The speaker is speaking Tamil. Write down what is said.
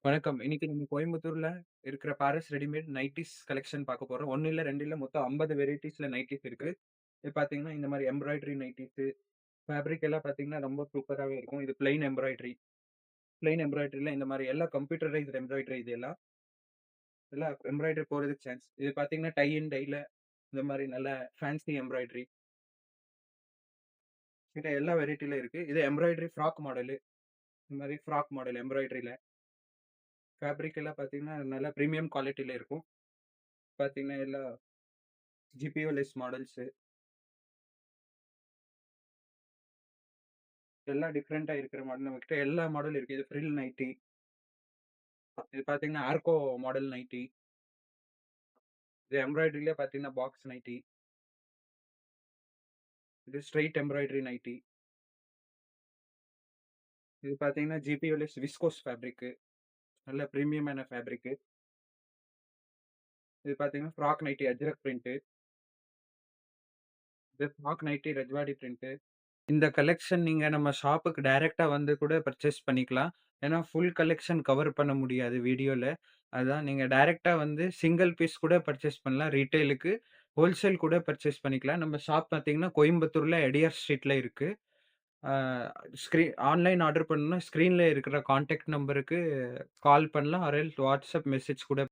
வணக்கம். இன்னைக்கு நம்ம கோயம்புத்தூர்ல இருக்கிற பாரிஸ் ரெடிமேட் நைட்டீஸ் கலெக்ஷன் பார்க்க போறோம். 1 இல்ல 2 இல்ல மொத்தம் 50 வெரைட்டீஸ்ல நைட்டீஸ் இருக்கு. இது பார்த்தீங்கன்னா, இந்த மாரி எம்ப்ராய்டரி நைட்டீஸு, ஃபேப்ரிக் எல்லாம் பார்த்தீங்கன்னா, ரொம்ப சூப்பராவே இருக்கும். இது பிளெயின் எம்ப்ராய்டரி. பிளெயின் எம்ப்ராய்டரில இந்த மாரி எல்லாம் கம்ப்யூட்டரைஸ்ட் எம்ப்ராய்டரி இது எல்லாம். எல்லாம் எம்ப்ராய்டரி போறதுக்கு சான்ஸ். இது பார்த்தீங்கன்னா, டை அண்ட் டைல இந்த மாரி நல்ல ஃபேன்சி எம்ப்ராய்டரி. கிட்ட எல்லா வெரைட்டில இருக்கு. இது எம்ப்ராய்டரி ஃப்ராக் மாடலு. இந்த மாரி ஃப்ராக் மாடல் எம்ப்ராய்டரில. ஃபேப்ரிக் எல்லாம் பார்த்தீங்கன்னா, நல்ல பிரீமியம் குவாலிட்டில இருக்கும். பார்த்தீங்கன்னா, எல்லாம் ஜிபிஓ லெஸ் மாடல்ஸு. எல்லாம் டிஃபரெண்ட்டா இருக்கிற மாடல் நம்மகிட்ட எல்லா மாடலும் இருக்கு. இது ஃப்ரில் நைட்டி. இது பார்த்தீங்கன்னா, ஆர்கோ மாடல் நைட்டி. இது எம்ப்ராய்டரிலயே பார்த்தீங்கன்னா, பாக்ஸ் நைட்டி. இது ஸ்ட்ரெய்ட் எம்ப்ராய்டரி நைட்டி. இது பார்த்தீங்கன்னா, ஜிபிஓலெஸ் விஸ்கோஸ் ஃபேப்ரிக்கு. நல்ல பிரீமியமான ஃபேப்ரிக்கு. இது பார்த்தீங்கன்னா, ஃப்ராக் நைட்டி அஜ்ரக் பிரிண்ட்டு. இது ஃப்ராக் நைட்டி ரஜ்வாடி பிரிண்ட்டு. இந்த கலெக்ஷன் நீங்க நம்ம ஷாப்புக்கு டைரக்ட்டா வந்து கூட பர்ச்சேஸ் பண்ணிக்கலாம். ஏன்னா, ஃபுல் கலெக்ஷன் கவர் பண்ண முடியாது வீடியோல. அதான் நீங்க டைரக்ட்டா வந்து சிங்கிள் பீஸ் கூட பர்ச்சேஸ் பண்ணலாம். ரீட்டெயிலுக்கு, ஹோல்சேல் கூட பர்ச்சேஸ் பண்ணிக்கலாம். நம்ம ஷாப் பார்த்தீங்கன்னா, கோயம்புத்தூர்ல எடியர் ஸ்ட்ரீட்ல இருக்கு. ஆ ஆன்லைன் ஆர்டர் பண்ணணும்னா ஸ்க்ரீன்ல இருக்கிற கான்டாக்ட் நம்பருக்கு கால் பண்ணலாம். ஆர் எல்ஸ் வாட்ஸ்அப் மெசேஜ் கூட